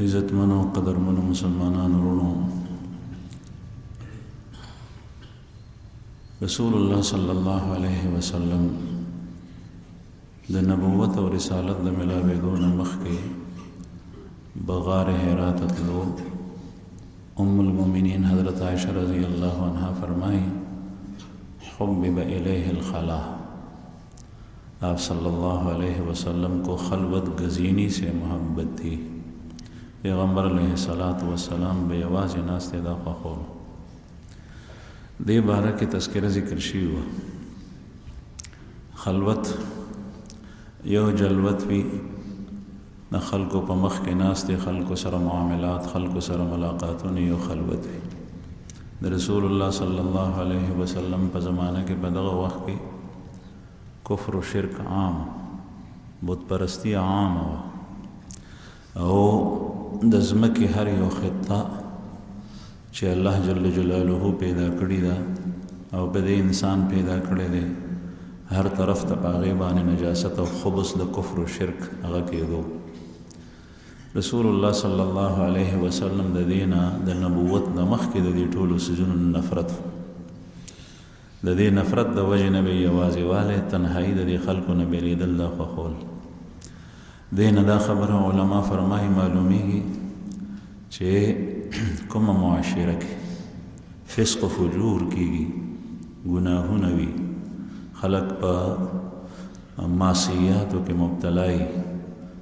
عزتمنو قدرمنو مسلمانانو ورونو، رسول الله صلی الله علیه وسلم د نبوت او رسالت د ملاوېدو نه مخکې بغار حرا ته تلو. ام المؤمنین حضرت عائشہ رضی اللہ عنہ فرمائی حبب الیہ الخلا، آپ صلی اللہ علیہ وسلم کو خلوت گزینی سے محبت تھی. پیغمبر علیہ السلام بے آواز ناستے دا خوخول دے بارہ کی تذکرہ ذکر شی ہوا. خلوت یو جلوت وی نہ خلقو پا مخ کے ناستے، خلقو سر معاملات، خلقو سر ملاقاتون یو خلوت وی. دا رسول اللہ صلی اللہ علیہ وسلم پا زمانہ کے بدغ وقت کی کفر و شرک عام، بت پرستی عام ہوا، او د ځمکې هر یو خطه چې الله جل جلاله پیدا کړي ده او په دې انسان پیدا کړی دی، هر طرف ته په هغې باندې نجاست او خبث د کفر و شرک هغه کېدو. رسول الله صلی الله علیه وسلم د دې نه د نبوت نه مخکې د دې ټولو څیزونو نفرت، د دې نفرت د وجې نه به یې یوازې والی تنهایي د دې خلکو نه بېلېدل دا خوښول. دین دا خبره علماء فرمائی معلومیږي چې کومه معاشره کې فسق و فجور کېږي، ګناهونه وي، خلق په معصیاتو کې مبتلای،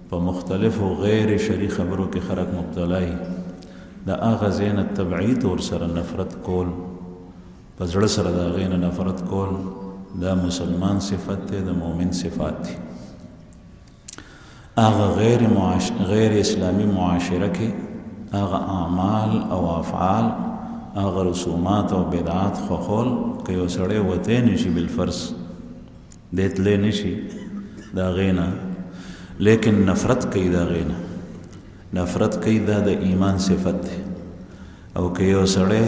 په مختلفو غیر شرعي خبرو کې خلق مبتلای، د هغه ځای نه تبعید ورسره نفرت کول، په زړه سره د هغې نه نفرت کول، دا مسلمان صفت دی، د مؤمن صفات دی. آغا غیر اسلامی معاشره کې آغا اعمال او افعال، آغا رسومات او بدعات خوخول که یو سړی وتی نشي بالفرض دیتلی نشي دا غینا، لیکن نفرت کوي دا غینا، نفرت کوي دا د ایمان صفت دی. او که یو سړی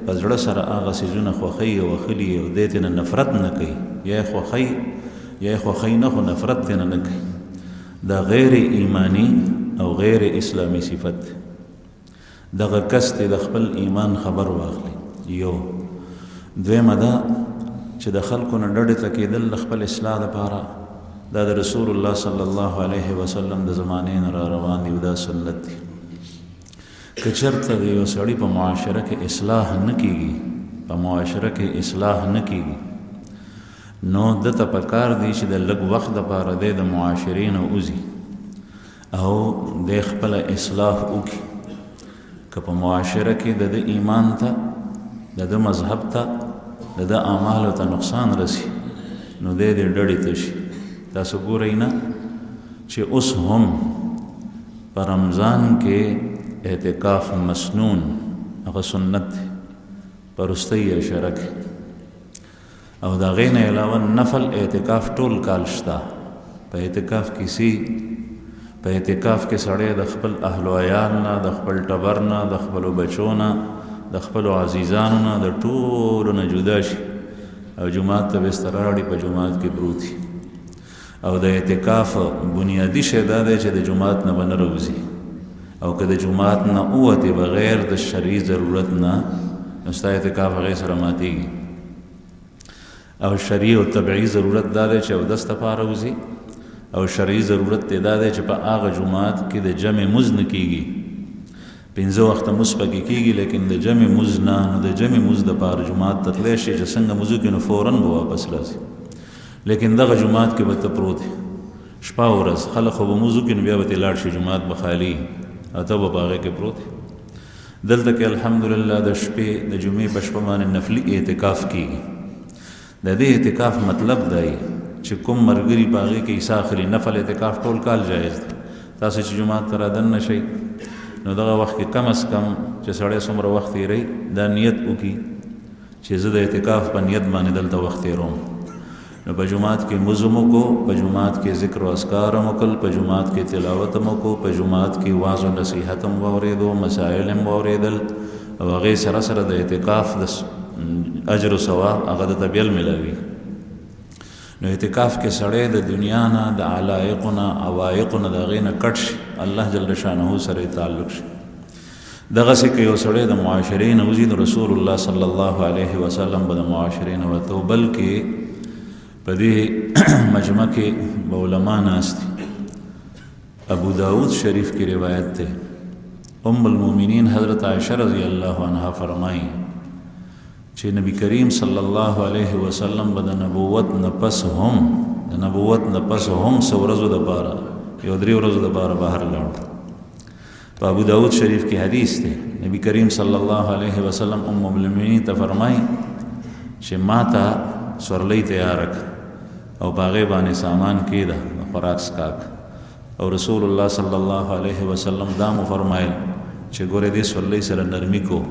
په زړه سره آغا څیزونه خوښوي او اخلي او دې ترې نه نفرت نه کوي، یا یې خوښوي نه خو نفرت ترې نه کوي، دا غیر ایمانی او غیر اسلامی صفت. دغه کس ته د خپل ایمان خبر واخلي. یو دویمه دا چې د خلکو نه ډډې ته کېدل د خپل اصلاح دپاره، دا د رسول الله صلی الله علیه وسلم د زمانې نه را روان دی، دا سنت دی. که چېرته د یو سړي په معاشره کې اصلاح نه کېږي، په معاشره کې اصلاح نه کېږي، نو دته پکار دی چې د لږ وخت دپاره دی د معاشرې نه وځي او د خپله اصلاح وکړي. که په معاشره کې د ده ایمان ته، د ده مذهب ته، د ده اعمالو ته نقصان رسي، نو دی د ډډې ته شي. تاسو ګورئ نه چې اوس هم په رمضان کې اعتکاف مسنون، هغه سنت دی په وروستۍ اشره کې، او دا غین علاوه نفل اعتکاف ټول کال شته. په اعتکاف کې په اعتکاف کې سړی د خپل اهل و عیال نه، د خپل ټبر نه، د خپلو بچو نه، د خپلو عزیزانو نه، د ټولو نه جدا شي او جومات ته بستر راوړي، په جومات کې پروت وي. او د اعتکاف بنیادي شی دا دی چې د جومات نه به نه راوځي، او که د جومات نه ووتې بغیر د شرعي ضرورت نه، نو ستا اعتکاف هغې سره ماتېږي. او شرعي او طبعي ضرورت دا دی چې اودس دپاره وځي، او شرعي ضرورت دی دا دی چې په هغه جومات کې د جمع مز نه کېږي، 5 وخته مز پکې کېږي، لیکن د جمع مز نه. نو د جمع مز دپاره جومات ته تللی شي چې څنګه مز وکړي نو فوراً به واپس راځي، لیکن دغه جومات کې به ته پروت یې شپه ورځ، خلک خو به مز وکړي نو بیا به ترې لاړ شي، جومات به خالي او ته به په هغې کې پروت یې. دلته کې الحمدلله د شپې د جمعې په شپه باندې نفلي اعتکاف کېږي. د دې اعتکاف مطلب دی چې کوم ملګري په هغې کې حصه اخلي. نفل اعتکاف ټول کال جایز دی. تاسو چې جومات ته رادننه شئ نو دغه وخت کې کم از کم چې سړی څومره وخت تېروي دا نیت وکړي چې زه د اعتکاف په نیت باندې دلته وخت تېروم. نو په جومات کې مز هم وکړو، په جومات کې ذکر و اذکار هم وکړل، په جومات کې تلاوت هم وکړو، په جومات کې واعظ و نصیحت هم واورېدو، مسایل هم واورېدل، او هغې سره سره د اعتکاف د اجر و ثواب هغه درته بیا میلاوي. نو اعتکاف کې سړی د دنیا نه د علایقو نه عوایقو نه د هغې نه کټ شي الله جل شانه سره تعلق شي دغسې که یو سړی د معاشرې نه وځي د رسول الله صلی الله علیه وسلم به د معاشرې نه وته بلکې په دې مجمع کې به علما ناست دي ابو داود شریف کی روایت تے ام المومنین حضرت عائشہ رضی اللہ عنہ فرمائی چې نبی کریم صلی الله علیه وسلم به د نبوت نپس هم څو ورځو دپاره یو 3 ورځو دپاره بهر لاړ په ابو داود شریف کې حدیث دی نبی کریم صلی الله علیه وسلم ام المومنین ته فرمائی چې ما ته سورلی تیار کړه او په هغې باندې سامان کېده د خوراک څښاک او رسول الله صلی الله علیه وسلم دا مو فرمایل چې ګورې دې سورلی سره نرمي کو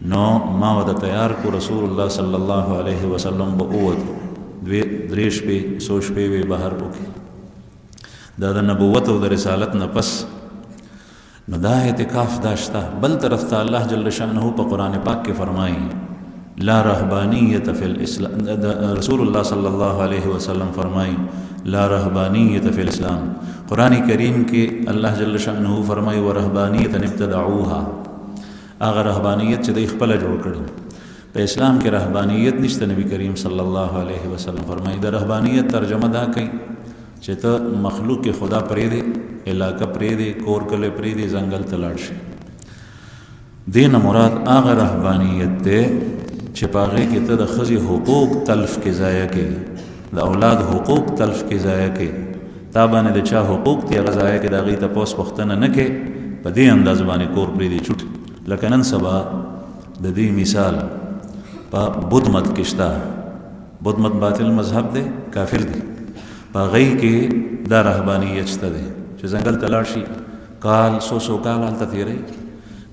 نو ما ورته تیار کو رسول الله صلی الله علیه وسلم به ووت 3 شپې څو شپې به بهر وکړي دا د نبوت او د رسالت نه پس نو دا اعتکاف دا شته بل طرف ته الله جل شانه په قرآن پاک کې فرمایي لا رهبانیت فی الاسلام رسول الله صلی الله علیه وسلم فرمایي لا رهبانیت فی الاسلام قرآن کریم کې الله جل شانه فرمایي ورهبانیت ابتدعوها هغه رهبانیت چې دوی خپله جوړ کړي په اسلام کې رهبانیت نشته نبی کریم صلی الله علیه وسلم فرمایي د رهبانیت ترجمه دا کوي چې ته مخلوق کې خدا پرېږدې علاقه پرېږدې کور کلی پرېږدې ځنګل ته لاړ شي دې نه مراد هغه رهبانیت دی چې په هغې کې ته د ښځې حقوق تلف کې ضایع کوې د اولاد حقوق تلف کې ضایع کوې تا باندې د چا حقوق دي هغه ضایع کې د هغې تپوس پوښتنه نه کوې په دې انداز باندې کور پرېږدې چوټ لکه نن سبا د دې مثال په بدھ مت کې شته بدھ مت باطل مذهب دی کافر دی په هغې کې دا رهبانیت شته دی چې ځنګل ته لاړ شي کال څو کال هلته تېروي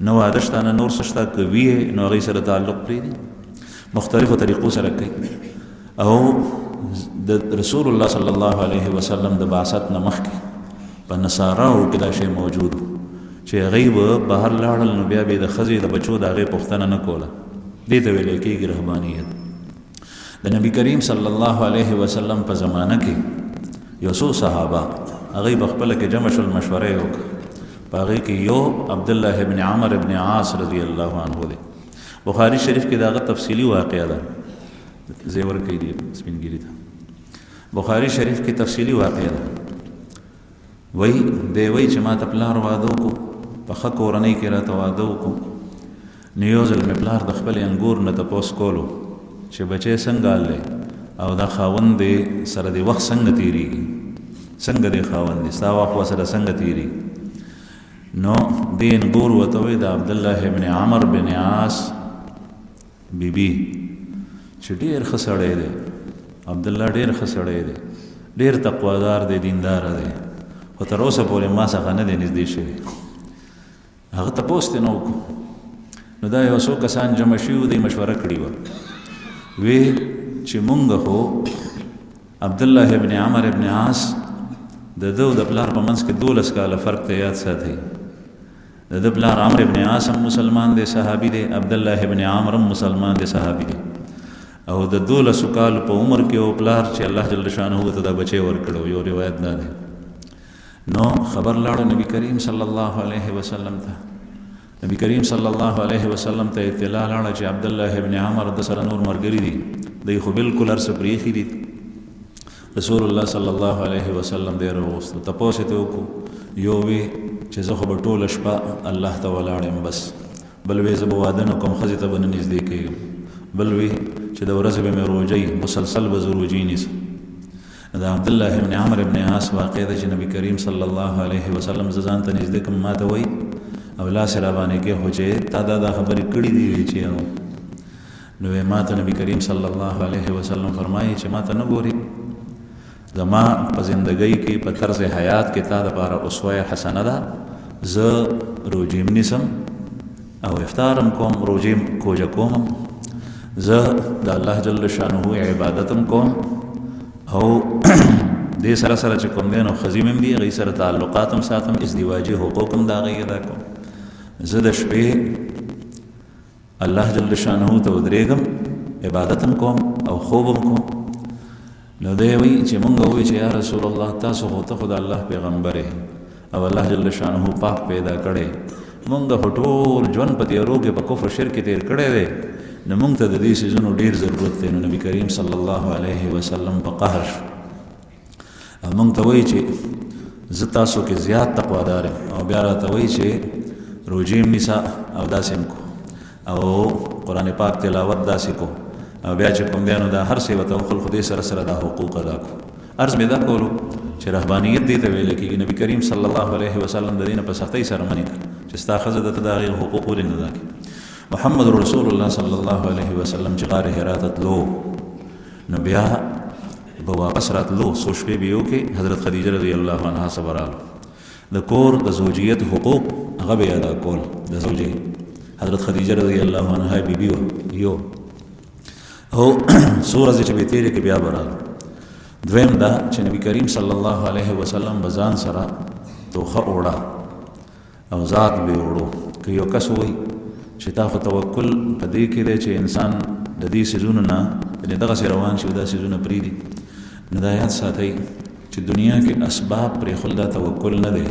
نه واده شته نه نور څه شته که وي نو هغې سره تعلق پرېږدي مختلفو طریقو سره کوي او د رسول الله صلی الله علیه وسلم د بعثت نه مخکې په نصاراو کې دا شی موجود و چې هغوی به بهر لاړل نو بیا به د ښځې د بچو د هغې پوښتنه نه کوله دې ته ویلی کېږي رهبانیت د نبی کریم صلی الله علیه وسلم په زمانه کې یو څو صحابه هغوی به خپله کې جمع شول مشورې وکړه په هغې کې یو عبدالله ابن عمر ابن عاص رضی الله عنه دی بخاری شریف کې د هغه تفصیلي واقعه ده زیور کوي دی سپینګیري ته بخاری شریف کې تفصیلي واقعه ده وی چې ما ته پلار واده وکړو په ښه کورنۍ کې راته واده وکړو نو یو ځل مې پلار د خپلې انګور نه تپوس کولو چې بچی څنګه حال دی او دا خاوند دی سره د وخت څنګه تېرېږي څنګه دی خاوند دی ستا وخت ورسره څنګه تېرېږي نو دې انګور ورته وی د عبدالله ابن عمر بن عاص بیبي چې ډېر ښه سړی دی عبدالله ډېر ښه سړی دی ډېر تقوادار دی دینداره دی خو تر اوسه پورې ما څخه نه دی نږدې شوی هغه تپوس ترې نه وکړو نو دا یو څو کسان جمع شوي وو دوی مشوره کړې وه وی چې مونږ خو عبدالله ابن عمر ابن عاص د ده او د پلار په منځ کې 12 کاله فرق ته یاد ساتئ د ده پلار عمر ابن عاص هم مسلمان دی صحابي دی عبدالله ابن عمر هم مسلمان دی صحابي دی او د 12 کالو په عمر کې او پلار چې الله جل شانه ته دا بچی ورکړو یو روایت دا دی نو خبر لاړو نبی کریم صلی الله علیه وسلم ته نبی کریم صلی الله علیه وسلم ته اطلاع لاړه چې عبدالله ابن عمر د سره نور ملګري دي دوی خو بالکل هر څه پرېښي دي رسول الله صلی الله علیه وسلم دی راوغوښتو تپوس یې ته وکړو یو وی چې زه خو به ټوله شپه الله ته ولاړ یم بس بل وی زه به واده نه کوم ښځې ته به نه نږدې کېږم بل وی چې د ورځې به مې روژۍ مسلسل به زه روژې نیسم د عبدالله ابن عمر ابن عاص واقع ده چې نبی کریم صلی الله علیه وسلم زه ځان ته نږدې کړم ما ته وایي او لاس یې راباندې کېښود چې تا دا خبرې کړي دي چې نو ما ته نبی کریم صلی الله علیه وسلم فرمایي چې ما ته نه ګوري زما په زندګۍ کې په طرز حیات کې تا دپاره اسوه حسنه ده زه روژې م نیسم او افطارم کوم روژې کوجه کوم زه د الله جل شانه عبادتم کوم او دې سره سره چې کوم دی نو ښځې مې هم دي هغوی سره تعلقات هم ساتم ازدواجي حقوق هم د هغوی ادا کوم زه د شپې الله جل شانه ته ودرېږم عبادت هم کوم او خوب هم کوم نو دی وی چې مونږ وی چې یا رسول الله تاسو خو ته خو د الله پیغمبر او الله جل شانه پاک پیدا کړی مونږ ټول ژوند په تیارو کې په کفر شرک تیر کړی دی نو مونږ ته د دې سيزونو ډیر ضرورت دی نو نبی کریم صلی الله علیه وسلم په قهر او مونږ ته وی چې زه تاسو کې زیات تقوادار او بیا راته وی چې روجې نیسه او داسې کو او قرآن پاک تلاوت داسې کو او بیا چې کوم بیانو دا هر څه وته خپل خدای سره سره دا حقوق ادا کو عرض مې دا کولو چې رهبانیت دې ته ویل کېږي نبی کریم صلی الله علیه وسلم د دین په سختۍ سره منی چې ستا ښځه د دا غي حقوق ولې نه ادا کړي محمد رسول الله صلی الله علیه وسلم چې غار حرا ته تلو نو بیا به واپس راتلو څو شپې به یو کې حضرت خدیجه رضی الله عنها صبراله د کور د زوجیت حقوق هغه به ادا کول د زوجې حضرت خدیجه رضی الله عنها بیبي یو او سورہ چې به تیرې کې بیا براله دویم دا چې نبی کریم صلی الله علیه وسلم بزان سره توخه وړه او ذات به وړو که یو کس وای چې تا خو توکل په دې کې دی چې انسان د دې سيزونو نه دغه سره روان شي دا سيزونه پریدي نو دا یاد ساتئ چې دنیا کې اسباب پرې خل دا توکل نه دی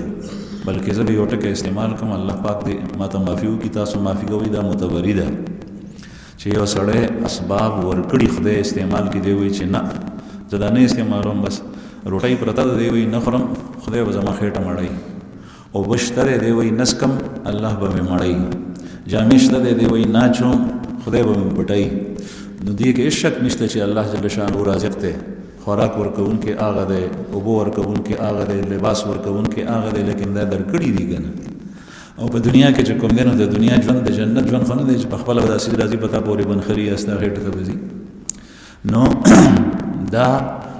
بلکې زه به یو ټکی استعمال کوم الله پاک دې ماته معافي وکړي تاسو معافي کوئ دا متبري ده چې یو سړی اسباب ورکړي خدای استعمال کې دی وي چې نه زه دا نه استعمالوم بس روټۍ پرته ده دی وي نه خورم خدای به زما خېټه مړی او بشتره دی وي نسکم الله به مې مړی جامې شته دی وي ناچوم خدای به مې پټی نو دې کې شک نشته چې الله جل شانه رازق دی خوراک ورکون کې آغا دی اوبو ورکون کې آغا دی لباس ورکون کې آغا دی لیکن دا درکړي دي کنه او په دنیا کې چې کوم دی نو د دنیا ژوند د جنت ژوند خو نه دی چې په خپله به داسې راځي پتا پورې بنخري استا خېټه ته وځي نو دا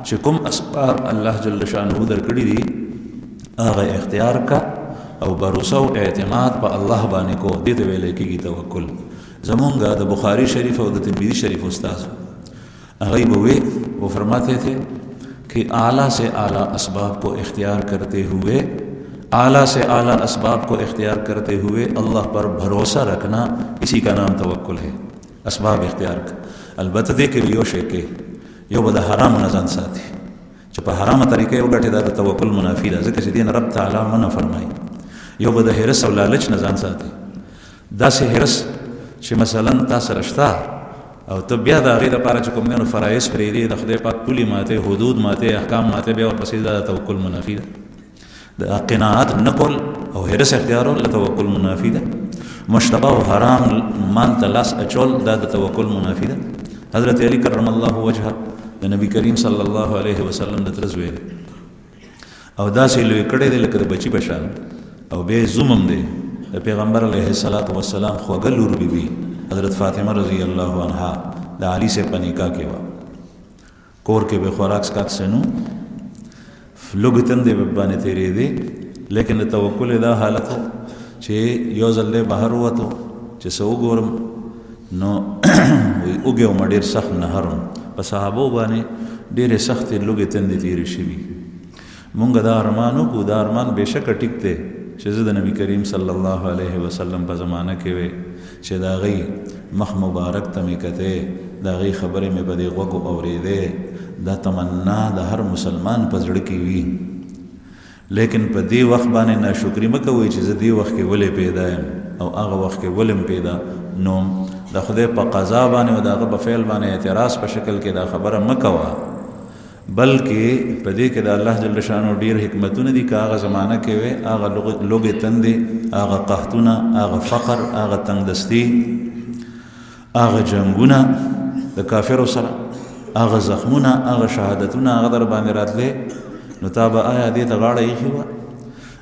چې کوم اسباب الله جل شانه درکړي دي هغه اختیار کا او باور او اعتماد په الله باندې کو دې ته ویل کېږي توکل زمونږ د بخاری شریف او د ترمذی شریف استاد هغه به وہ فرماتے تھے کہ اعلیٰ سے اعلیٰ اسباب کو اختیار کرتے ہوئے اعلیٰ سے اعلیٰ اسباب کو اختیار کرتے ہوئے اللہ پر بھروسہ رکھنا اسی کا نام توکل ہے اسباب اختیار کا البتہ دے کہ یو شے کې یو به د حرام نه ځان ساتي چې په حرامه طریقې وګټي دا د توکل منافي ده ځکه چې دین رب تعالی منع فرمایي یو به د حرص او لالچ نه ځان ساتي داسې حرص چې مثلا تاسو رښتا او ته بیا د هغې دپاره چې کوم دی نو فرایض پرېږدي د خدای پاک پولې ماتې حدود ماتې احکام ماتې بیا ورپسې دا د توکل منافي ده د قناعت نه کول او حرص اختیارول د توکل منافي ده مشتبه او حرام مال ته لاس اچول دا د توکل منافي ده حضرت علی کرم الله وجهه د نبی کریم صلی الله علیه وسلم د تر زوی او داسې لوی کړی دی لکه د بچي په شان او بیا زومم دی د پیغمبر علیه الصلاۃ والسلام خوږه لور بیبي حضرت فاطمه رضی الله عنها د علی سے پنیکا کې وا کور کې به خوراک سکات سنو لوګتن دی باندې تیرې دی لیکن توکل دا حالت چې یو ځل بهر وته چې سو ګورم نو وی اوګه ما ډیر سخت نه هرم په صحابه باندې ډیره سخت لوګتن دی تیرې شي مونږ دا ارمانو کو دا ارمان بهشکه ټیکته چې د نبی کریم صلی الله علیه وسلم په زمانه کې وي چې دا غي مخ مبارک ته مې کته دا غي خبره مې په دې غوږ اورېده دا تمنا د هر مسلمان په زړه کې وي لیکن په دې وخت باندې ناشکری مکوئ چې زه دې وخت کې ولې پیدا یم او هغه وخت کې ولم پیدا نو د خدای په قضا باندې او دغه په فعل باندې اعتراض په شکل کې دا خبره مکوه بلکې په دې کې د الله جل شانو ډیر حکمتونه دي که هغه زمانہ کې وي هغه لوګې تندې هغه قحطونه هغه فقر هغه تنگدستي هغه جنگونه د کافرو سره هغه زخمونه هغه شهادتونه هغه در باندې راتلې نو تا به آیا دې ته غاړه ایښې وه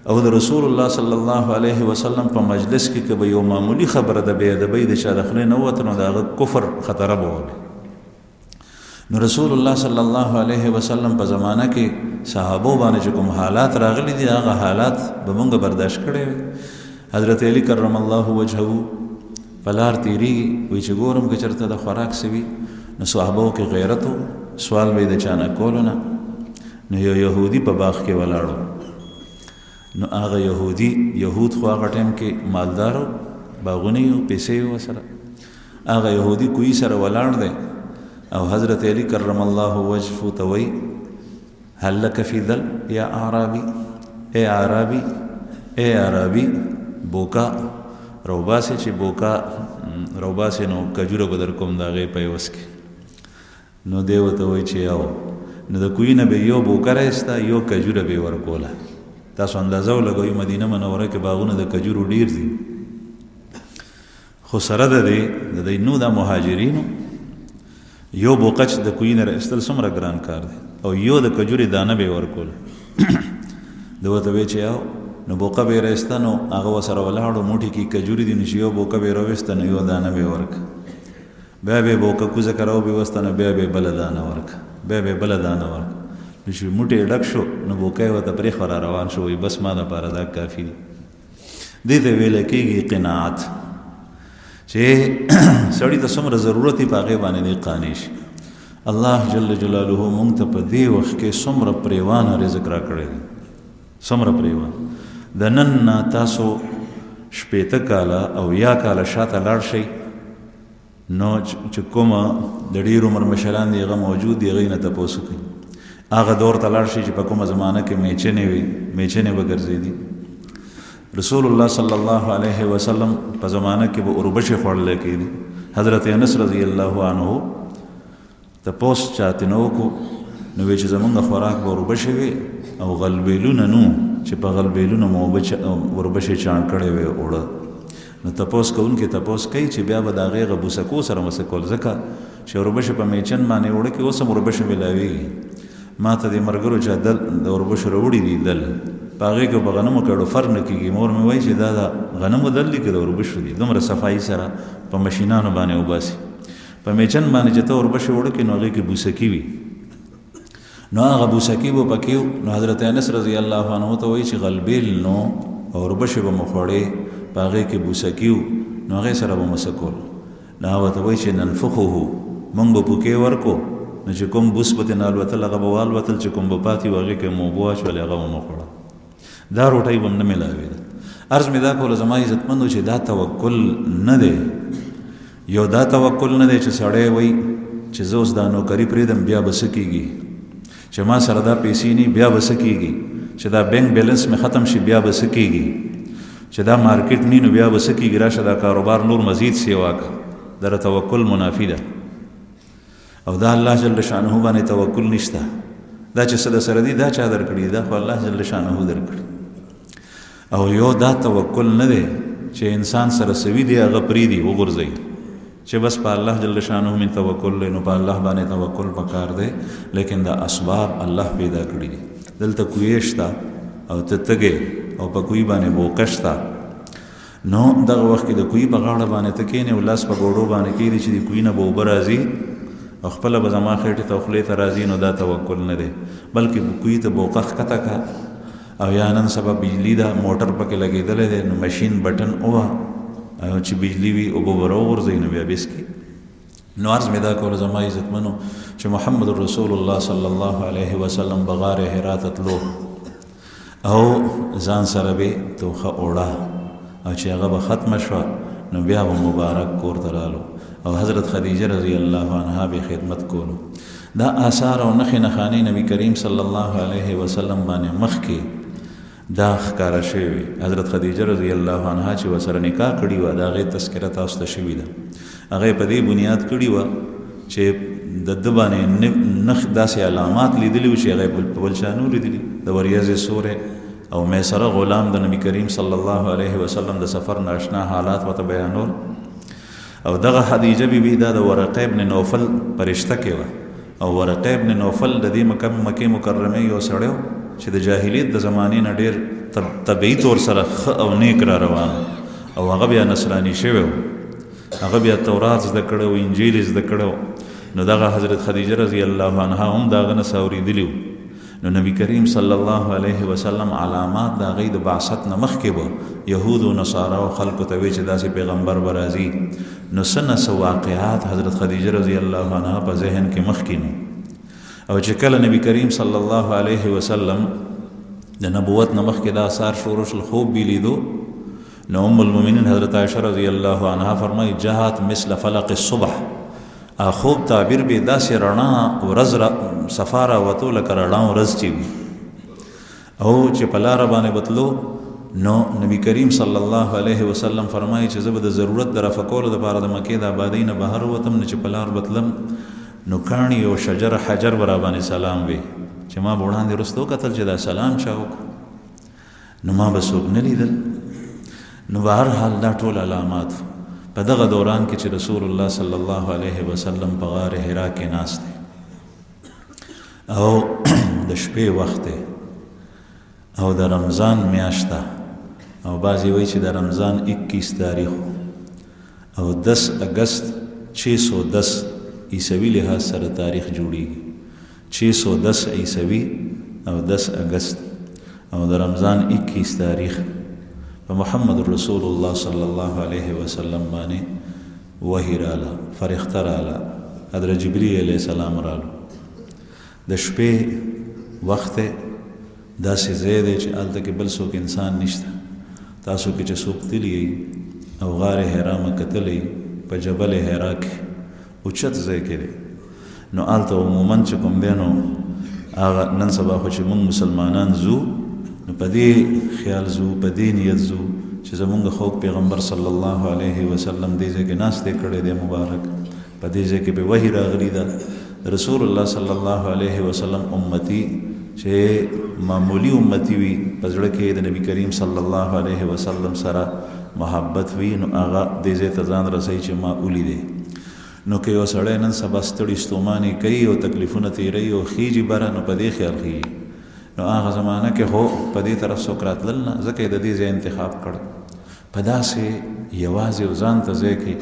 او د رسول الله صلی الله علیه وسلم په مجلس کې که به یو معمولی خبره د بې ادبۍ د چا د خولې نه ووته نو د هغه کفر خطره به وه نو رسول الله صلی الله علیه وسلم په زمانہ کې صحابو باندې چې کوم حالات راغلي دي هغه حالات به مونږ برداشت کړی وي حضرت علی کرم الله وجهه په لار تېرېږي وایي چې ګورم که چېرته د خوراک څه وي نو صحابو کې غیرت و سوال به یې د چا نه کولو نه نو یو یهودي په باغ کې ولاړو نو هغه یهود خو هغه ټایم کې مالدار باغونه یو پیسې ورسره هغه یهودي کوی سره ولاړ دی او حضرت علی کرم الله وجهه ته وایي هل لك فی ذل یا اعرابی، اے عربی، اے عربی بوکا روباسې چې بوکا روباسې نو کجوره به در کوم د هغې په عوض کې. نو دی ورته وایي چې یو نو د کوی نه به یو بوکه رایسته یو کجوره به یې ورکوله. تاسو اندازه ولګوئ مدینه منوره کې باغونه د کجورو ډیر دي، خو سره د دې د نو د مهاجرینو یو بوکه چې د کوی نه رایستل څومره ګران کار دی، او یو د کجورې دانه به یې ورکوله. ده ورته وایي چې یو نو بوکه به یې رایسته، نو هغه ورسره ولاړو موټي کې کجورې دي، نو چې یو بوکه به یې راویسته نو یو دانه به یې ورکړه، بیا به یې بوکه کوزه که راوبېوسته نو بیا به یې بله دانه ورکړه، بیا به یې بله دانه ورکړه. نو چې موټی یې ډک شو نو بوکه یې ورته پرېښوه را روان شو، وایي بس ما دپاره دا کافي دي. دې ته ویلی کېږي قناعت، چې سړي ته څومره ضرورت وي په هغې باندې دی قانع شي. الله جل جلاله مونږ ته په دې وخت کې څومره پریوانه رزق را کړی دی، څومره پریوان. د نن نه تاسو شپېته کاله او یا کاله شاته لاړ شئ، نو چې کومه د ډېر عمر مشران دي هغه موجود دي، هغوی نه تپوس کوي. هغه دور ته لاړ شئ چې په کومه زمانه کې میچنې وي، میچنې به ګرځېدي. رسول الله صلی الله علیه وسلم په زمانه کې به اوربشې خوړلی کېدي. حضرت انس رضی الله عنه تپوس چاته نه وکړو، نو وایي چې زمونږ خوراک به اوربشې وي او غلبیلونه نو چې په غلبیلونو مو اوربشې چاڼ کړی وی اوړه. نو تپوس کوونکي تپوس کوي چې بیا به د هغې هغه بوسکو سره مسه کول، ځکه چې اوربشې په میچن باندې اوړه کې اوس هم اوربشې میلاویږي. ما ته د ملګرو چا دل د اوربشو راوړي دي دل، په هغې کې په غنمو کې اړو فرق نه کېږي. مور مې وایي چې دا د غنمو دل دي که د اوربشو دي، دومره صفایي سره په مشینانو باندې وباسي. په میچن باندې چې ته اوربشې اوړه کې نو هغې کې بوسکي وي، نو هغه بوسکي به پکې وو. نو حضرت انس رضی الله عنه ته وایي چې غلبیل نو اوربشې به مو خوړې، په هغې کې بوسکي وو، نو هغې سره به مسه کول. نو هغه ورته وایي چې ننفخه مونږ به پوکې ورکو، نو چې کوم بوس به ترې نه الوتل هغه به والوتل، چې کوم به پاتې وو هغې کې مو اوبه واچولې هغه به مو خوړه. دا روټۍ به هم نه میلاوېده. عرض مې دا کوله زما عزتمندو چې دا توکل نه دی، یو دا توکل نه دی چې سړی وایي چې زه اوس دا نوکري پرېږدم بیا به څه کېږي، چې ما سره دا پیسې نه بیا به څه کېږي، چې دا بینک بیلنس مې ختم شي بیا به څه کېږي، چې دا مارکیټ نه نو بیا به څه کېږي، راشه دا کاروبار نور مزید سیوا کړه. دا توکل منافي ده، او دا الله جل شانه باندې توکل نشته. دا چې څه د سره دي دا چا درکړي، دا خو الله جل شانه درکړي. او یو دا توکل نه دی چې انسان سره سوي دی هغه پرېږدي وغورځوي، چې بس په الله جل شانه من توکل دی، نو په الله باندې توکل پکار دی. لیکن دا اسباب الله پیدا کړي دي. دلته کوی شته او ته تږې او په کوی باندې بوکه شته، نو دغه وخت کې د کوی په غاړه باندې ته کښېنې او لاس په ګوډو باندې کېږدي چې د کوی نه به اوبه راځي او خپله به زما خېټې ته خولې ته راځي، نو دا توکل نه دی. بلکې کوی ته بوکه ښکته کړه، او یا نن سبا بجلی ده موټر پکې لګېدلی دی، نو مشین بټن ووهه او چې بجلی وي اوبه به راوغورځوي، نو بیا بیس کړي. نو عرض مې دا کوله زما عزتمنو چې محمد رسول الله صلی الله علیه وسلم به غار حرا ته تلو او ځان سره به توخه اوړه، او چې هغه به ختمه شوه نو بیا به مبارک کور ته رالو، او حضرت خدیجه رضی الله عنها به خدمت کولو. دا آثار او نښې نښانې نبی کریم صلی الله علیه وسلم باندې مخکې دا ښکاره شوې وي. حضرت خدیجه رضی الله عنها چې ورسره نکاح کړې وه، د هغې تذکره تاسو ته شوې ده. هغې په دې بنیاد کړې وه چې د ده باندې نښ داسې علامات لیدلي وو چې هغې په بل چا نه لیدلي. د وریځې سورې او میسره غلام د نبی کریم صلی الله علیه وسلم د سفر ناشنا حالات ورته بیانول. او دغه خدیجه بیبي دا د ورقه ابن نوفل پرشته کې وه، او ورقه ابن نوفل د دې مکې مکرمې یو سړی و چې د جاهلیت د زمانې نه ډېر طبیعي طور سره ښه او نیک را روان، او هغه بیا نصراني شوی و، هغه بیا تورات زده کړی و، انجیل زده کړی و. نو دغه حضرت خدیجه رضی الله عنها هم د هغه نه څه اورېدلي وو. نو نبی کریم صلی الله علیه وسلم علامات د هغې د بعثت نه مخکې به یهود و نصارا او خلکو ته وی چې داسې پیغمبر به راځي. نو څه نه څه واقعات حضرت خدیجه رضی الله عنها په ذهن کې مخکې نو، او چې کله نبی کریم صلی الله علیه وسلم د نبوت نه مخکې دا اثار شروع شول، خوب بې لیدو، نو ام المؤمنین حضرت عایشه رضی الله عنها فرمایي جهت مثل فلق الصبح، خوب تعبیر به داسې رڼا ورځ صفا راوتو لکه رڼا ورځ چې وي او چې په لاره باندې بتلو نو نبی کریم صلی الله علیه وسلم فرمایي چې زه به د ضرورت د رفع کولو دپاره د مکې د آبادۍ نه بهر وتم نو چې په لار بتلم نو کاڼي او شجر حجر به راباندې سلام وي چې ما به وړاندې وروسته وکتل چې دا سلام چا وکړو نو ما به څوک نه لیدل نو به هر حال دا ټول علامات په دغه دوران کې چې رسول الله صلی الله علیه وسلم په غار حرا کې ناست دی او د شپې وخت دی او د رمضان میاشت ده او بعضې وایي چې د رمضان 21 تاریخ او 10 اگست 610 عیسوي لحاظ سره تاریخ جوړیږي 610 عیسوي او 10 اگست او د رمضان 21 تاریخ په محمد رسول الله صلی الله علیه وسلم باندې وحی راله فرښته راله حضرت جبرئیل علیه السلام راله د شپې وخت داسې ځای دی چې هلته کې بل څوک انسان نشته تاسو کې چې څوک تللی او غار حرا مه کتلی په جبل حرا کې اوچت ځای کې دی نو هلته عموما چې کوم دی نو هغه نن سبا خو چې موږ مسلمانان ځو نو په دې خیال ځو په دې نیت ځو چې زمونږ خوږ پیغمبر صلی الله علیه وسلم دې ځای کې ناستې کړی دی مبارک په دې ځای کې به وحی راغلی ده رسول الله صلی الله علیه وسلم امتی چې معمولی امتی وي په زړه کې د نبی کریم صلی الله علیه وسلم سره محبت وي نو هغه دې ځای ته ځان رسوي چې ما ولیدی نو که یو سړی نن سبا ستړي ستومانې کوي او تکلیفونه تېروي او خیږي بره نو په دې خیال خیږي نو هغه زمانه کې خو په دې طرف څوک راتلل نه ځکه یې د دې ځای انتخاب کړ په داسې یوازې او ځان ته ځای کې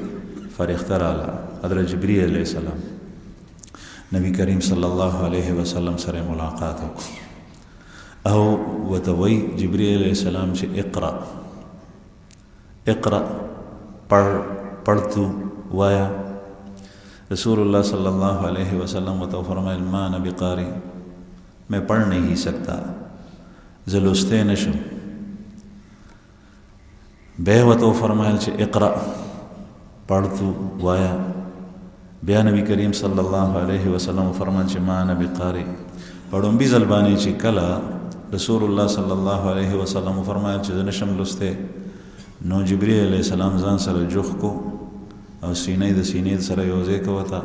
فرښته راله حضرت جبرئیل علیه السلام نبی کریم صلی الله علیه وسلم سره ملاقات وکړو او ورته وایي جبرئیل علیه السلام چې اقرأ پڑھ تو وایا رسول اللہ صلی اللہ علیہ وسلم و فرمائے ما انا بقاری میں پڑھ نہیں سکتا زلوستے نشم بے و فرمائے چې اقرأ پڑھ تو وایا بیا نبی کریم صلی اللہ علیہ وسلم فرمائے چې ما انا بقاری پڑھوں بی زلبانی چې کلا رسول اللہ صلی اللہ علیہ وسلم فرمائے چې نشم لستے نو جبرئیل علیہ السلام ځان سره جوخ کو او سینې د سینې سره یو ځای کو وتا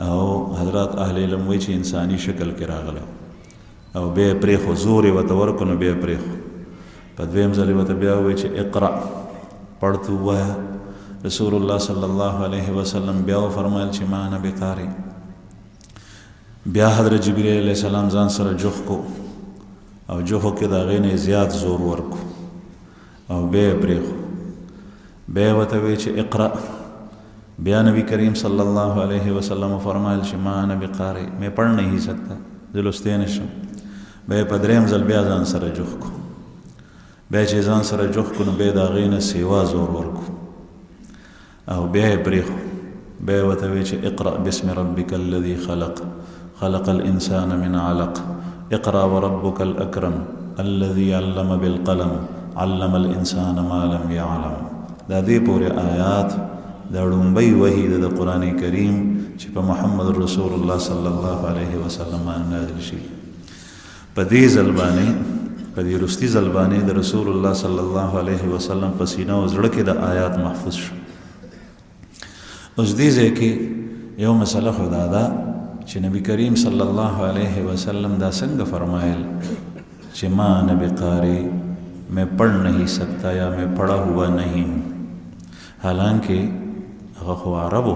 او حضرات اهل علم وایي چې انساني شکل کې راغله او بیا پرې خو زور یې ورته ورکړو نو بیا پرې خو په دویم ځل ورته بیا وایي چې اقرأ پڑھ تو وایا رسول الله صلی الله علیه وسلم بیا فرمایل چې ما انا بقاری بیا حضرت جبرئیل علیه السلام ځان سره جوخ کو او جوخو کې د هغې نه زیات زور ورکو او بیا پرې خو بیا ورته وایي چې اقرأ بیا نبی کریم صلی اللہ علیہ وسلم فرمائل چې ما انا بقاری میں پڑھ نہیں سکتا زلوستے نشم بیا په دریم ځل بیا ځان سره جوخ کو بیا چې ځان سره جوخ کو نو بیا د هغې نه سیوا زور ورکو او بیا یې پرېښو بیا یې ورته وایي چې اقرأ بسم ربک الذي خلق خلق الانسان من علق اقرأ وربک الاکرم الذي علم بالقلم علم الانسان ما لم يعلم دا دې پورې آیات دا ړومبی وحی د قرآن کریم چې په محمد رسول الله صلی الله علیه وسلم باندې نازل شي په دې ځل باندې په دې وروستي ځل باندې د رسول الله صلی الله علیه وسلم په سینه او زړه کې د آیات محفوظ شو اوس دې ځای کې یو مسله خو دا ده چې نبی کریم صلی الله علیه وسلم دا څنګه فرمایل چې ما انا بقاری میں پڑھ نہیں سکتا یا میں پڑھا ہوا نہیں ہوں حالانکہ هغه خو عربو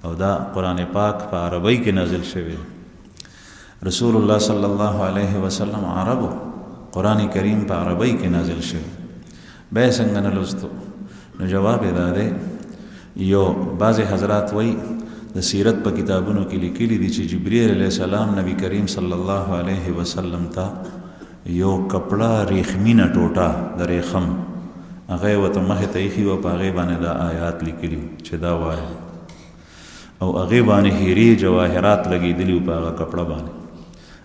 او دا قرآن پاک په عربی کې نازل شوی رسول الله صلی الله علیه وسلم عربو قرآن کریم په عربی کې نازل شوی بیا څنګه نه لوستو نو جواب یې دا دی یو بعضې حضرات وایي د سیرت په کتابونو کې لیکلي دي چې جبرئیل علیه السلام نبی کریم صلی الله علیه وسلم ته یو کپڑا ریخمینه ټوټه د ریخم هغه یې ورته مخې ته ایښي وه په هغې باندې دا آیات لیکلي چې دا وایه او هغې باندې هیرې جواهرات لګېدلي وو په هغه کپړه باندې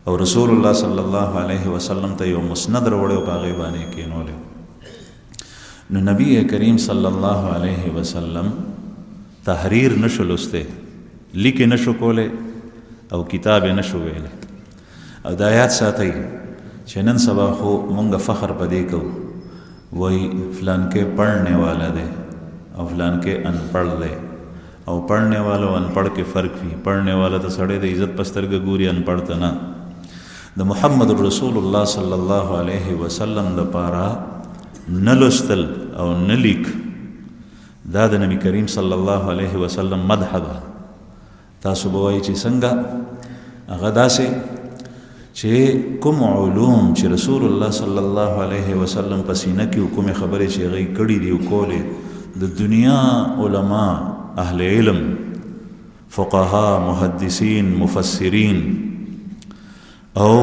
او رسول الله صلی الله علیه وسلم ته یو مسند راوړی په هغې باندې یې کېنولی نو نبی کریم صلی الله علیه وسلم تحریر نشو لسته، لیک نشو کوله او کتاب نشو ویله. او د آیات ساتي چې نن سبا خو مونږ فخر پدې کوو، وای فلان کې پڑھنے والا دی او فلان کې ان پڑھ دی، او پڑھنے والا او ان پڑھ کې فرق وي. پڑھنے والا ته سړی د عزت پسترګه ګوري، ان پڑھ ته نه. د محمد رسول الله صلی الله علیه وسلم د پاره نه لوستل او نه لیک دا د نبی کریم صلی الله علیه وسلم مدح ده. تاسو به وایئ چې څنګه؟ هغه داسې چې کوم علوم چې رسول الله صلی الله علیه وسلم په سینه کې کومې خبرې چې هغه یې کړي دي او کولې، د دنیا علما، اهل علم، فقها، محدثین، مفسرین او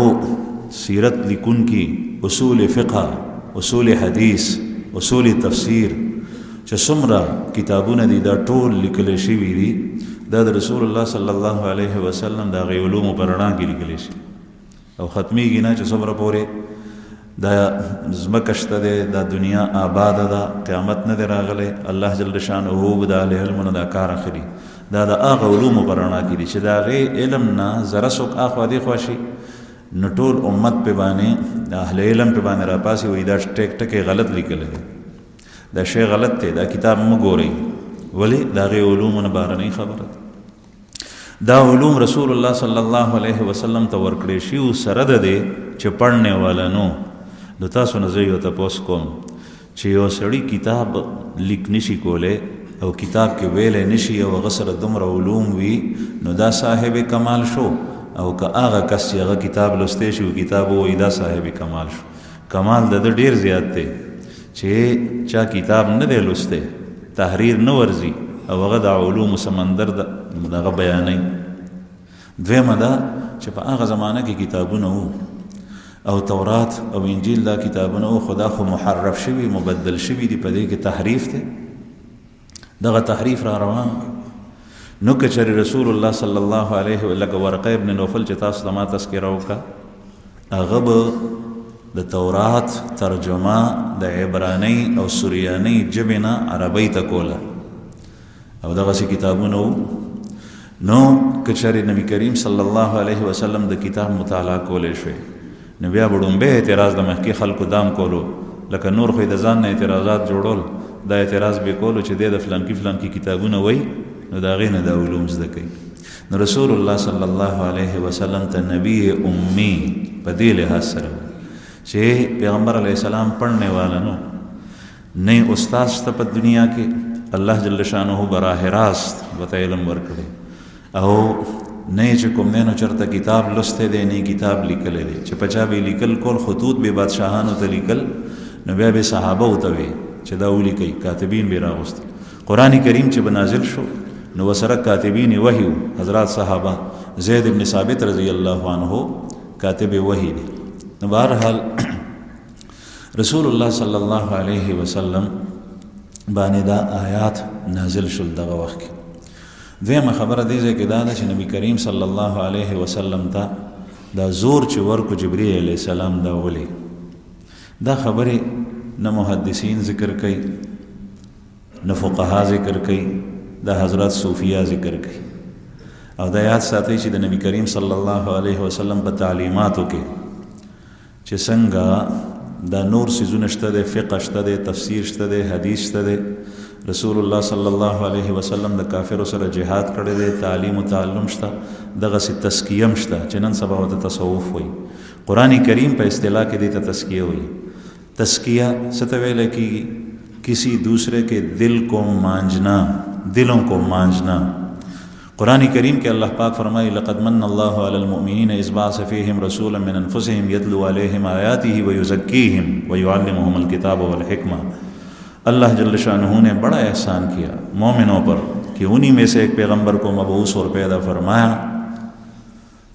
سیرت لیکون کی، اصول فقہ، اصول حدیث، اصول تفسیر چې څومره کتابونه دي دا ټول لیکل شوي دي. دا د رسول الله صلی الله علیه وسلم د هغې علومو په رڼا کې لیکلی شي او ختمیږي نه چې څومره پورې دا ځمکه شته دی، دا دنیا آباده ده، قیامت نه دی راغلی. الله جل شانه به د اهل علمو نه دا کار اخلي. دا د هغه علومو په رڼا کې دي چې د هغې علم نه ذره څوک اخوا دیخوا شي نو ټول امت پې باندې د اهل علم پې باندې راپاسي، وایي دا ټک ټکی غلط لیکلی دی، دا شی غلط دی، دا کتاب مه ګورئ. ولې؟ د هغې علومو نه بهرنۍ خبره ده. دا علوم رسول الله صلی الله علیه وسلم ته ورکړی شي سره د دې چې پڑھنے والا نو. نو تاسو نه زه یو تپوس کوم چې یو سړی کتاب لیک نشي کولی او کتاب کې ویلی نشي او هغه سره دومره علوم وي، نو دا صاحب کمال شو. او که هغه کس چې هغه کتاب لوستی شي او کتاب ووایي دا صاحب کمال شو. کمال د ده ډېر زیات دی چې چا کتاب نه دی لوستی، تحریر نه ورځي او هغه د علومو سمندر دغه بیانوي. دویمه دا چې په هغه زمانه کې کتابونه وو او تورات او انجیل دا کتابونه وو، خو دا خو محرف شوي، مبدل شوي دي، په دې کې تحریف دی. دغه تحریف را روان. نو که چېرې رسول الله صلی الله علیه لکه ورقه ابن نوفل چې تاسو ته ما تذکره وکړه، هغه به د تورات ترجمه د عبرانۍ او سوریانۍ ژبې نه عربۍ ته کوله او دغسې کتابونه وو. نو که چېرې نبي کریم صلی الله علیه وسلم د کتاب مطالعه کولی شوی، نو بیا به ډومبی اعتراض د مخکې خلکو دام کولو، لکه نور خو د ځان نه اعتراضات جوړول، دا اعتراض به کولو چې دی د فلانکي فلانکي کتابونه وایي، نو د هغې نه دا علوم زده کوي. نو رسول الله صلی الله علیه وسلم ته نبی امی په دې لحاظ سره چې پیغمبر علیه السلام پڑھنے والا نو، نه استاد شته په دنیا کې، الله جل شانه براه راست ورته علم ورکړی، او نه چې کوم دی نو چېرته کتاب لوستی دی، نه کتاب لیکلی دی چې په چا به لیکل کول، خطوط به بادشاهانو ته لیکل، نو بیا به صحابه ورته وی چې دا ولیکئ، کاتبین به راغوستل. قرآن کریم چې به نازل شو نو ورسره کاتبین وحی حضرات صحابه، زید بن ثابت رضی الله عنه کاتب وحی دی. نو بهرحال رسول الله صلی الله علیه وسلم باندې دا آیات نازل شول دغه وخت کې. دویمه خبره دې ځای کې دا ده چې نبی کریم صلی الله علیه وسلم ته دا زور چې ورکو جبرئیل علیه السلام دا ولې، دا خبرې نه محدثین ذکر کوي نه فقها ذکر کوي، دا حضرات صوفیه ذکر کوي. او دا یاد ساتئ چې د نبی کریم صلی الله علیه وسلم په تعلیماتو کې چې څنګه دا نور څیزونه شته دی، فقه شته دی، تفسیر شته دی، حدیث شته دی، رسول الله صلی الله علیه وسلم د کافرو سره جهاد کړی دی، تعلیم و تعلم شته، دغسې تزکیه هم شته چې نن سبا ورته تصوف وایي. قرآن کریم په اصطلاح کې دې ته تزکیه وایي. تزکیه څه ته ویلی کېږي؟ کسی دوسرے کے دل کو مانجنا، دلوں کو مانجنا. قرآن کریم کے اللہ پاک فرمائی لقد من اللہ علی المؤمنین اذ بعث فیہم رسولا من انفسہم یتلو علیہم آیاتہ ویزکیہم ویعلمہم الکتاب والحکمہ. اللہ جل شانہ نے بڑا احسان کیا مومنوں پر کہ انہی میں سے ایک پیغمبر کو مبعوث اور پیدا فرمایا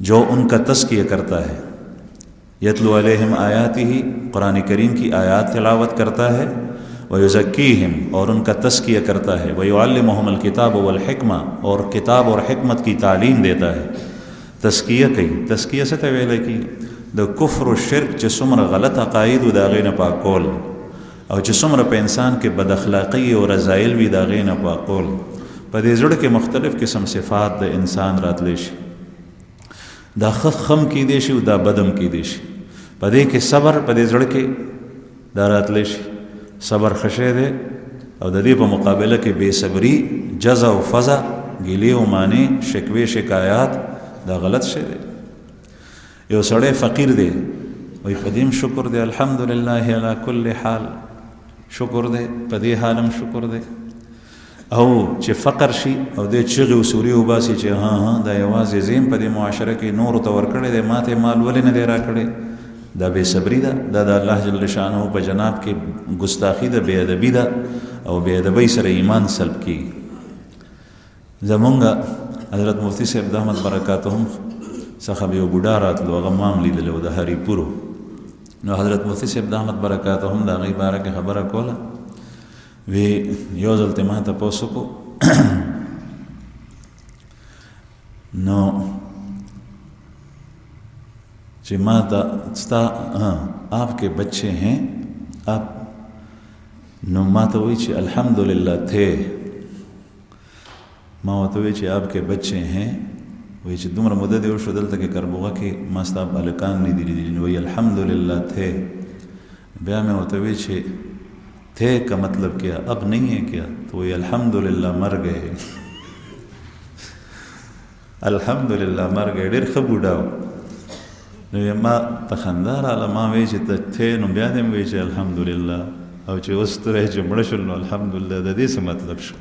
جو ان کا تزکیہ کرتا ہے. یتلو علیہم آیاتہ، قرآن کریم کی آیات تلاوت کرتا ہے، وَيُزَكِّيهِمْ اور ان کا تزکیہ کرتا ہے، وَيُعَلِّمُهُمُ الْكِتَابَ وَالْحِكْمَةَ اور کتاب اور حکمت کی تعلیم دیتا ہے. تزکیہ کوي. تزکیہ څه ته ویلی کېږي؟ د کفر و شرک چې څومره غلط عقایدو د هغې نه پاکول، او چې څومره په انسان کې بد اخلاقي او رذایل وي د هغې نه پاکول. په دې زړه کې مختلف قسم صفات د انسان راتلی شي دا خم کیدی شي او دا بدم کیدی شي په دې کې صبر په دې زړه کې دا راتلی شي صبر خشه دی او د دې په مقابله کې بے صبری جزع او فزع ګیلې او معنی شکوې شکایات دا غلط شی دی یو سړی فقیر دی وای په دې شکر دی الحمدلله علی کل حال شکر دی په دې حالم شکر دی او چې فقر شي او د چغې او سوري وباسي چې ها دا یوازې زم په دې معاشره کې نور ته ورکړی دی ماته مال ولې نه دی راکړی دا بے صبری ده دا د الله جل شانه په جناب کې ګستاخی ده بے ادبی ده او بے ادبی سره ایمان سلب کی زمونږ حضرت مفتی صاحب دامت برکاتهم څخه یو بوډا راتلو هغه مام لیدلی و د هری پورو نو حضرت مفتی صاحب دامت برکاتهم د هغې باره کې خبره کوله وی یو ځل ته ما تپوس وکړو نو چې ما ته ستا آپ کے بچے ہیں آپ نو ما ته وایي چې الحمدلله تھے ما ورته وایي چې آپ کے بچے ہیں وایي چې دومره موده دې وشو دلته کې کربوغه کې ما ستا هلکان نه دي لیدلي نو وایي الحمدلله تھے بیا مې ورته وایي چې تھے کا مطلب کیا اب نہیں ہے کیا تو وایي الحمدلله مر گئے الحمدلله مر گئے ډېر ښه بوډا و نو ما ته خندا راغله ما وایي چې ته تھے نو بیا دې مې وایي چې الحمدلله او چې اوس ته وایي چې مړه شول نو الحمدلله د دې څه مطلب شو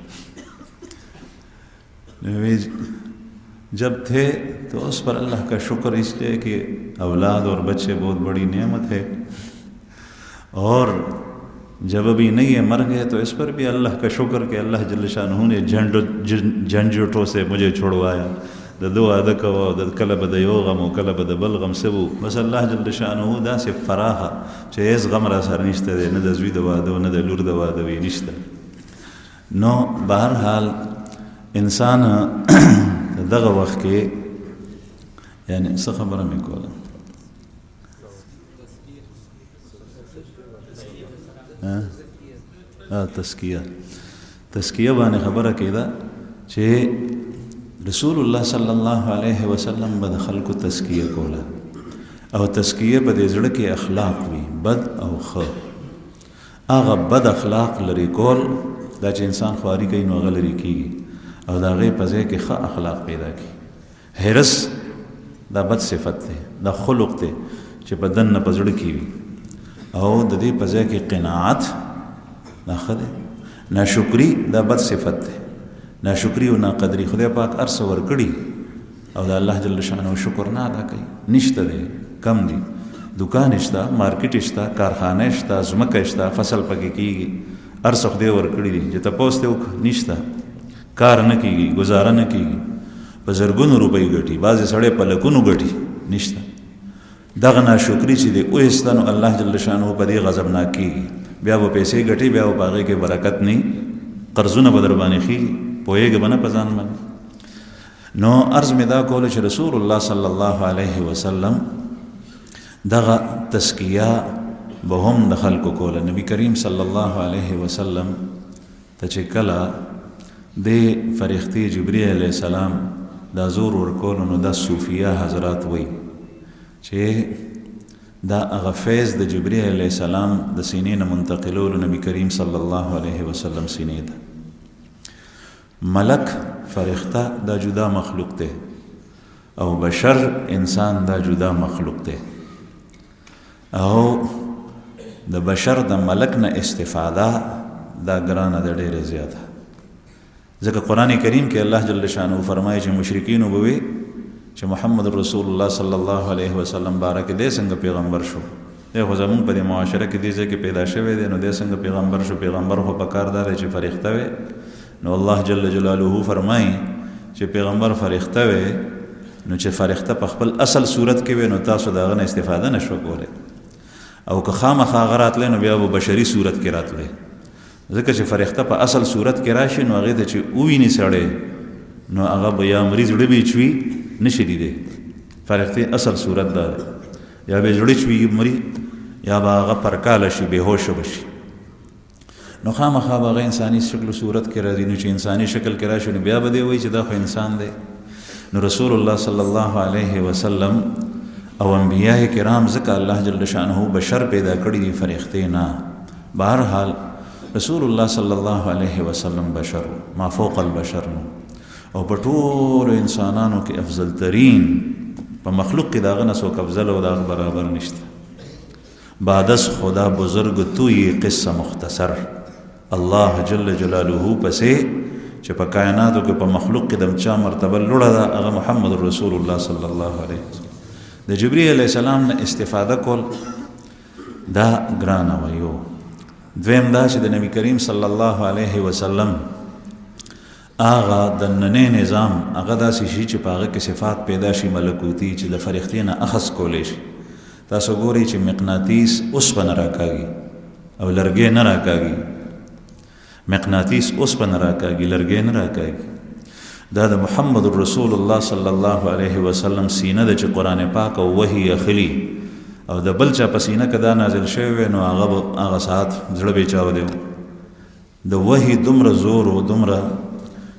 نو وایي جب تھے تو اس پر اللہ کا شکر اس لیے کہ اولاد اور بچے بہت بڑی نعمت ہے اور جب ابھی نہیں ہے مر گئے تو اس پر بھی اللہ کا شکر کہ اللہ جل شانہ نے جھنجھٹوں سے مجھے چھڑوایا د دو واده کوه او د کله به د یو غم او کله به د بل غم څه و بس الله جل شانه داسې فراخه چې هېڅ غم را سره نشته دی نه د زوی د واده او نه د لور د واده وي نشته نو بهرحال انسان دغه وخت کې یعنی څه خبره مې کوله تزکیه باندې خبره کېده چې رسول الله صلی الله علیه وسلم به د خلکو تزکیه کوله او تزکیه په دې زړه کې اخلاق وي بد او ښه هغه بد اخلاق لرې کول دا چې انسان خواري کوي نو هغه لرې کېږي او د هغې په ځای کې ښه اخلاق پیدا کړي حرص دا بد صفت دی دا خلق دی چې په دننه په زړه کې وي او د دې په ځای کې قناعت دا ښه دی ناشکري دا بد صفت دی ناشکری او ناقدری خدای پاک هر څه ورکړي او د الله جل شانه شکر نه ادا کوي نشته دی کم دی دکان شته مارکیټ شته کارخانه شته ځمکه شته فصل پکې کېږي هر څه خدای ورکړي دي چې تپوس ته وکړه نشته کار نه کېږي ګزاره نه کېږي په زرګونو روپۍ ګټي بعضې سړی په لکونو ګټي نشته دغه ناشکري چې دی وایسته نو الله جل شانه په دې غضبناک کېږي بیا به پیسې ګټي بیا به په هغې کې برکت نه قرضونه به در باندې خېږي پوهېږه به نه په ځان باندې نو عرض مې دا کوله چې رسول الله صلی الله علیه وسلم دغه تزکیه به هم د خلکو کوله نبی کریم صلی الله علیه وسلم ته چې کله د فرښتې جبرئیل علیه السلام دا زور ورکولو نو دا صوفیه حضرات وایي چې دا هغه فیض د جبرئیل علیه السلام د سینې نه منتقلولو نبی کریم صلی الله علیه وسلم سینې ته ملک فرښته دا جدا مخلوق دی او بشر انسان دا جدا مخلوق دی او د بشر د ملک نه استفاده دا ګرانه ده ډېره زیاته ځکه قرآن کریم کې الله جل شانه فرمایي چې مشرکین به وي چې محمد رسول الله صلی الله علیه وسلم بارک دی څنګه پیغمبر شو دی خو زمونږ په دې معاشره کې دې ځای کې پیدا شوی دی نو دی څنګه پیغمبر شو پیغمبر خو په کار دی چې فرښته وي نو الله جل جلاله فرمایي چې پیغمبر فرښته وي نو چې فرښته په خپل اصل صورت کې وي نو تاسو د هغه نه استفاده نشو کولی او که خامخا هغه راتلی نو بیا به بشري صورت کې راتلی ځکه چې فرښته په اصل صورت کې راشي نو هغې ته چې وویني سړی نو هغه به یا مریض زړه به یې چوي نشي لیدی فرښتې اصل صورت دا دی یا به زړه چوي مري یا به هغه پرکاله شي بېهوشه به شي نو خامخا به هغه انساني شکل و صورت کې راځي. نو چې انساني شکل کې راشي نو بیا به دی وایي چې دا خو انسان دی. نو رسول الله صلی الله علیه وسلم او انبیاء کرام ځکه الله جل شانه بشر پیدا کړي دي فرښتې نه. بهرحال رسول الله صلی الله علیه وسلم بشر ما فوق البشر نو او په ټولو انسانانو کې افضل ترین په مخلوق کې داغه نه څوک افضل او داغه برابر نشته. بعد از خدا بزرگ تو یہ قصه مختصر الله جل جلاله پسې چې په کائناتو کې په مخلوق کې د چا مرتبه لوړه ده هغه محمد رسول الله صلی الله علیه وسلم. د جبرئیل علیه السلام نه استفاده کول دا ګرانه ویو. دویم دا چې د نبی کریم صلی الله علیه وسلم هغه د نننې نظام هغه داسې شي چې په هغه کې صفات پیدا شي ملکوتی چې د فرښتې نه اخذ کولی شي. تاسو ګورئ چې مقناطیس اوسپنه راکاږي او لرګی نه راکاږي. مقناطیس اوسپنه راکاږي لرګی نه راکاږي. دا د محمد رسول الله صلی الله علیه وسلم سینه ده چې قرآن پاک او وحی اخلي او د بل چا په سینه کې دا نازل شوی وی نو هغه ساعت زړه به چاودی. د وحی دومره زور او دومره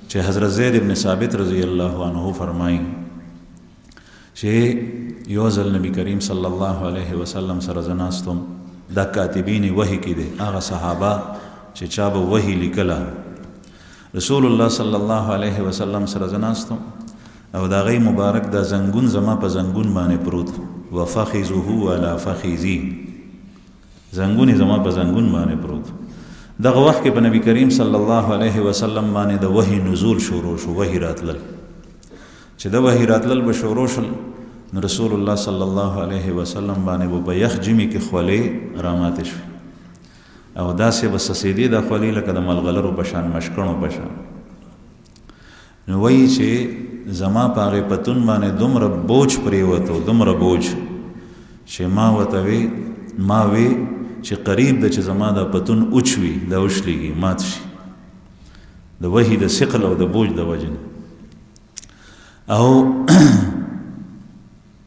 چې حضرت زید ابن ثابت رضی الله عنه فرمایي چې یو ځل نبی کریم صلی الله علیه وسلم سره زه ناستم. دا کاتبین وحی کې دي هغه صحابه چې چا به وحی لیکله. رسول الله صلی الله علیه وسلم سره زه ناستم او د هغې مبارک دا زنګون زما په زنګون باندې پروت و فخذه علی فخذی. زنګون زما په زنګون باندې پروت. دغه وخت کې په نبی کریم صلی الله علیه وسلم باندې د وحی نزول شروع شو. وحی راتلل چې د وحی راتلل به شروع شل نو رسول الله صلی الله علیه وسلم باندې به یخ جمی کې خولې راماتې شوې او داسې به سسیدې د خولې لکه د ملغلرو په شان مشکڼو په شان. نو وایي چې زما په هغې پتون باندې دومره بوج پرېوتو دومره بوج چې ما وی چې قریب ده چې زما دا پتون اوچوي دا اوشلیږي مات شي د وحی د ثقل او د بوج د وجې. او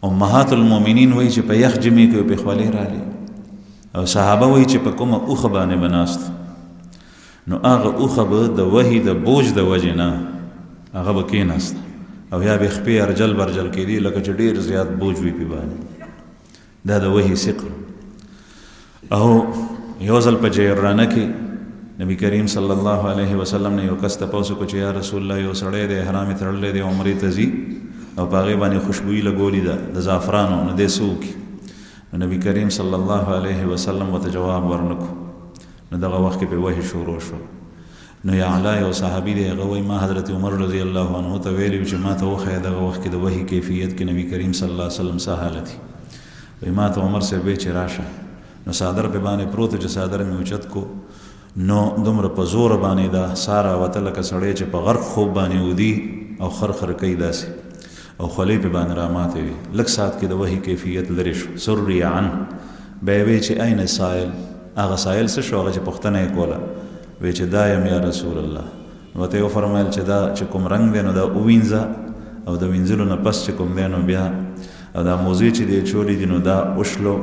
امهات المؤمنین وایي چې په یخ جمې کې په خولې رالی او صحابه وایي چې په کومه اوښه باندې به ناست نو هغه اوښه به د وحی د بوج د وجې نه هغه به کېناست او یا به خپې ارجل برجل کېدي لکه چې ډېر زیات بوج وي پې باندې. دا د وحی ثقل. او یو ځل په جیرانه کې نبی کریم صلی الله علیه وسلم نه یو کس تپوس وکړو چې یا رسول الله یو سړی دی احرام یې تړلی دی عمرې ته ځي او په هغې باندې خوشبويي لګولې ده د زعفرانو نو دی څه وکړي. نو نبی کریم صلی الله علیه وسلم ورته جواب ورنکړو. نو دغه وخت کې په وحی شروع شو. نو یعلا یو صحابي دی هغه وایي ما حضرت عمر رضی الله عنه ته ویلي چې ما ته وښیه دغه وخت کې د وحی کیفیت کې نبی کریم صلی الله علیه وسلم څه حالت وي. وایي ما ته عمر صاحب وایي چې راشه نو صادر په باندې پروت چې صادر مې اوچت کو نو دومره په زور باندې دا ساره وته لکه سړی چې په غرق خوب باندې ودي او خرخر کوي داسې او خولې په باندې راماتې وي. لږ ساعت کې د وحی کیفیت لرې شو. سري عن بیا وی چې این سائل هغه سائل څه شو هغه چې پوښتنه یې کوله وی چې دا یم یا رسول الله. نو ته یې وفرمیل چې دا چې کوم رنګ دی نو دا ووینځه او د وینځلو نه پس چې کوم دی نو بیا او دا موزې چې دی چولی دي نو دا وشلو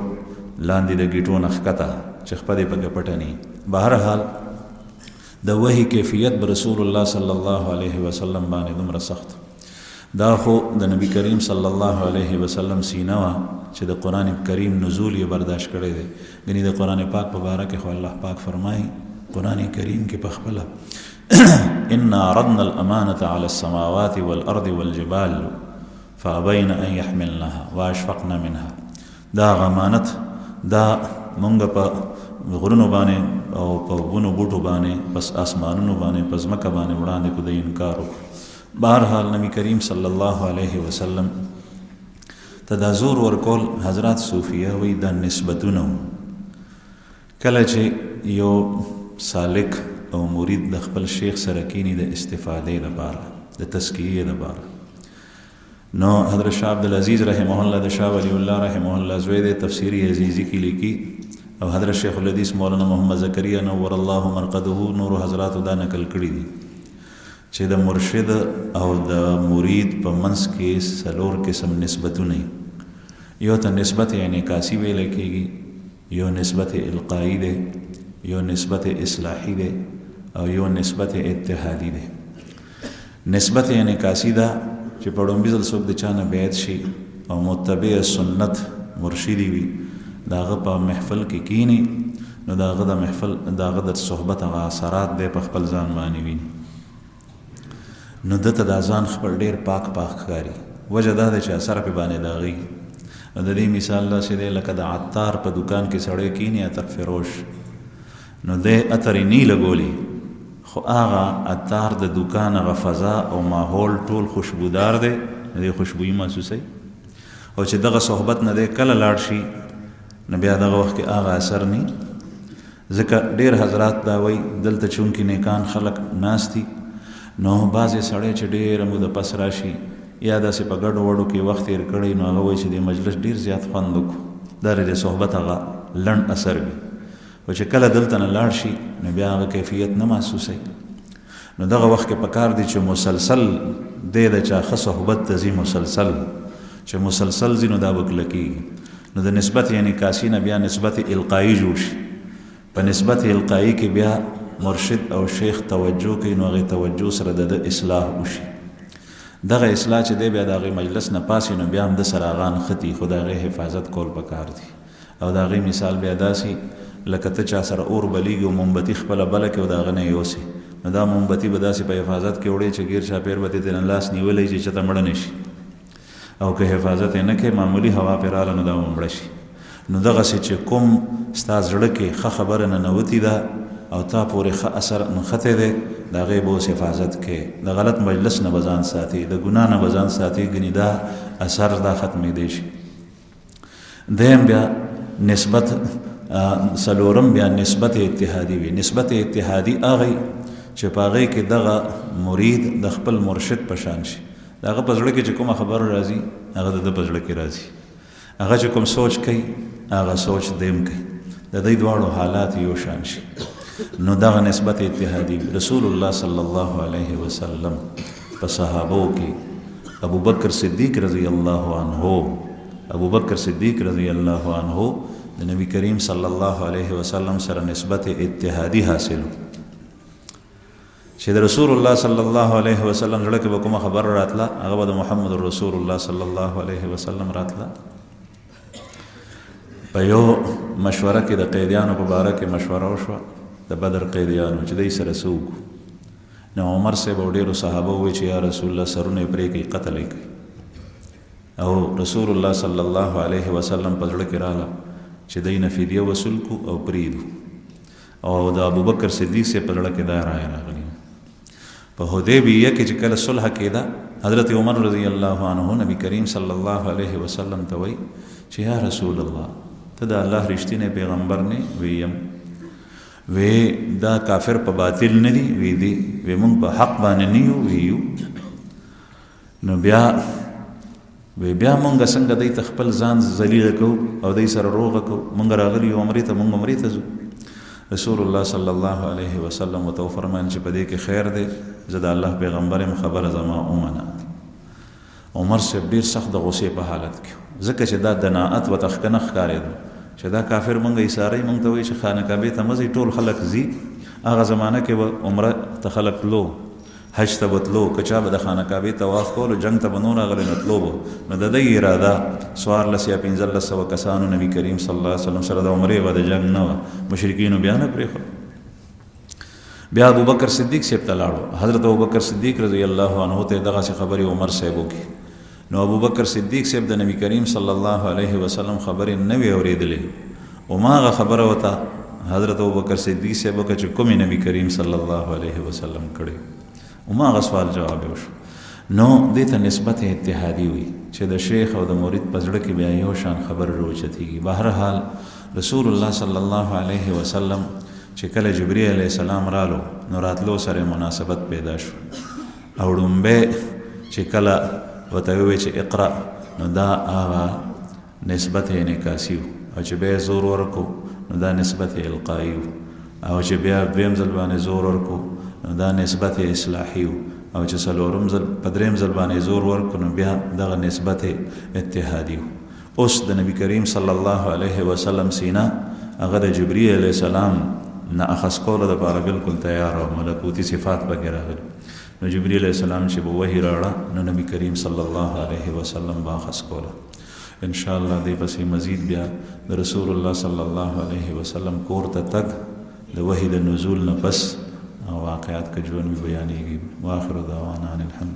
لاندې د ګیټو نه ښکته چې خپه دې پکې پټه نه. بهرحال د وحی کیفیت به رسول الله صلی الله علیه وسلم باندې دومره سخت. دا خو د نبی کریم صلی الله علیه وسلم سینه وه چې د قرآن کریم نزول یې برداشت کړی دی. یعنې د قرآن پاک په باره کې خو الله پاک فرمایي قرآن کریم کې په خپله انا عرضنا الامانة على السماوات والارض والجبال فابین ان يحملنها واشفقن منها. دا امانت دا مونږ په غرونو باندې او په ونو بوټو باندې پس آسمانونو باندې پس ځمکه باندې وړاندې کو د انکار وکړو. بهرحال نبی کریم صلی الله علیه وسلم ته دا زور ورکول حضرات صوفیه وی دا نسبتونه کله چې یو سالک او مرید د خپل شیخ سره کینی د استفادې لپاره د تزکیې لپاره. نو حضرت شاه عبدالعزیز رحمه الله د شاه ولی الله رحمه الله زوی د تفسیری عزیزی کې لیکي او حضرت شیخ الحدیث مولانا محمد زکریا نور الله مرقده نور حضرات دا نقل کړي دي چې د مرشد او د مرید په منځ کې څلور قسم نسبتونه یو ته نسبت انعکاسي ویل کېږي یو نسبت القایی دی یو نسبت اصلاحی دی او یو نسبت اتحادی دی. نسبت انعکاسی دا چې په ړومبي ځل څوک د چا نه بیعت شي او متبع سنت مرشدي وي د هغه په محفل کې کینی نو د هغه د محفل د هغه د صحبت هغه اثرات دی په خپل ځان باندې ویني نو دته دا ځان خپل ډیر پاک ښکاري. وجه دا ده چې اثر پې باندې د هغې د دې مثال داسې دی لکه د عطار په دکان کې سړی کینی عطر فروش نو دی عطر یې نی لګولی خو هغه عطار د دکان هغه فضا او ماحول ټول خوشبودار دی نو دی خوشبویي محسوسوي او چې دغه صحبت نه دی کله لاړ شي نو بیا دغه وخت کې هغه اثر نی. ځکه ډېر حضرات دا وایي دلته چونکې نیکان خلک ناست دي نو بعضې سړی چې ډېره موده پس راشي یا داسې په ګډو وډو کې وخت تېر کړی نو هغه وایي چې د مجلس ډېر زیات خوند وکړو دا د صحبت هغه لنډ اثر وي او چې کله دلته نه لاړ شي نو بیا هغه کیفیت نه محسوسوي. نو دغه وخت کې پکار دی چې مسلسل دی د چا ښه صحبت ته ځي مسلسل چې مسلسل ځي نو دا به کلکېږي. نو د نسبت انعکاسي نه بیا نسبت القایي جوړ شي. په نسبت القایي کې بیا مرشد او شیخ توجه کوي نو هغې توجه سره د اصلاح وشي. دغه اصلاح چې دی بیا د هغې مجلس نه پاسي نو بیا هم د سره هغه نښتي خو د هغې حفاظت کول پکار دي. او د هغې مثال بیا داسې لکه ته چا سره اور بلیږي او مومبتي خپله بله کړې او د هغه نه یوسې نو دا مومبتي به داسې په حفاظت کې وړې چې ګیر چاپېر به دې نه لاس نیولی چې چېرته مړه نه شي او که حفاظت یې نه کوې معمولي هوا پرې راغله نو دا به مړه شي. نو دغسې چې کوم ستا زړه کې ښه خبره ننوتې ده او تا پورې ښه اثر نښتی دی د هغې به اوس حفاظت کوې. د غلط مجلس نه به ځان ساتي د ګناه نه به ځان ساتي ګنې دا اثر دا ختمېدی شي. دیم بیا نسبت څلورم بیا نسبت اتحادي وي. نسبت اتحادي هغې چې په هغې کې دغه مرید د خپل مرشد په شان شي د هغه په زړه کې چې کومه خبره راځي هغه د ده په زړه کې راځي هغه چې کوم سوچ کوي هغه سوچ دیم کوي د دوی دواړو حالات یو شان شي. نو دغه نسبت اتحادي رسول الله صلی الله علیه وسلم په صحابو کې ابو بکر صدیق رضی الله عنه ابو بکر صدیق رضی الله عنه د نبی کریم صلی الله علیه وسلم سره نسبت اتحادی حاصلو چې د رسول الله صلی الله علیه وسلم زړه کې به کومه خبره راتله هغه به د محمد رسول الله صلی الله علیه وسلم راتله. په یو مشوره کې د قیدیانو په باره کې مشوره وشوه د بدر قیدیانو چې دوی سره څه وکړو نو عمر صاحب او ډېرو صحابه وویل چې یا رسول الله سرونه یې پرې کوي قتل یې کوي او رسول الله صلی الله علیه وسلم په زړه کې راغله چې دی نه فدیه وصول کو او پرېږدو او د ابوبکر صدیق صاحب په زړه کې دا رایه راغلې. په حدیبیه کې چې کله صلح کېده حضرت عمر رضی الله عنه نبی کریم صلی الله علیه وسلم ته وایي چې یا رسول الله ته د الله رښتینی پیغمبر نه ویم وی دا کافر په باطل نه دي وی دي وی مونږ په حق باندې نه یو ویو نو بیا مونږ څنګه دی ته خپل ځان ذلیله کوو او دی سره روغه کوو مونږ راغلي یو عمرې ته مونږ عمرې ته ځو. رسول الله صلی الله علیه وسلم ورته وفرمایل چې په دې کې خیر دی زه د الله پیغمبر یم خبره زما ومنه. عمر صاحب ډېر سخت د غصې په حالت کې ځکه چې دا دناعت ورته ښکنه ښکارېده چې دا کافر مونږ ایساری مونږ ته وایي چې خانه کعبې ته مه ځئ ټول خلک ځي. هغه زمانه کې به عمره ته خلک تلو حج ته به تلو که چا به د خانه کعبې طواف کولو جنګ ته به نور راغلی نو تلو به نو د دوی اراده 1400 یا 1500 کسانو نبي کریم صلی الله علیه وسلم سره د عمرې به د جنګ نه وه مشرکینو بیا نه پرېښود. بیا ابوبکر صدیق صاحب ته لاړو حضرت ابوبکر صدیق رضی الله عنه ته دغسې خبرې عمر صاحب وکړي نو ابوبکر صدیق صاحب د نبی کریم صلی الله علیه وسلم خبرې نه وې اورېدلې هماغه خبره ورته حضرت ابوبکر صدیق صاحب وکړه چې کومې نبی کریم صلی الله علیه وسلم کړی هماغه سوال جواب یې وشو. نو دې ته نسبت اتحادي وي چې د شیخ او د مرید په زړه کې بیا یو شان خبره راوچتېږي. بهرحال رسول الله صلی الله علیه وسلم چې کله جبرئیل علیه السلام رالو نو راتلو سره مناسبت پیدا شو او ړومبی چې کله ورته ووایي چې اقرا نو دا هغه نسبت انعکاسي و او چې بیا زور ورکو نو دا نسبت القایي و او چې بیا دویم ځل باندې زور ورکو نو دا نسبت اصلاحي و او چې څلورم ځل په درېیم ځل باندې زور ورکو نو بیا دغه نسبت اتحادي و. اوس د نبی کریم صلی الله علیه وسلم سینه هغه د جبرئیل علیه السلام نه اخذ کولو دپاره بالکل تیار او ملکوتی صفات پکې راغلي نو جبریل علیه السلام چې به وحي راړه نو نبی کریم صلی الله علیه وسلم به اخذ کوله ان شاء الله دې پسې مزید بیا د رسول الله صلی الله علیه وسلم کور ته تګ د وحي د نزول نه پس واقعات که ژوند بیانېږي واخر دعوانا الحمد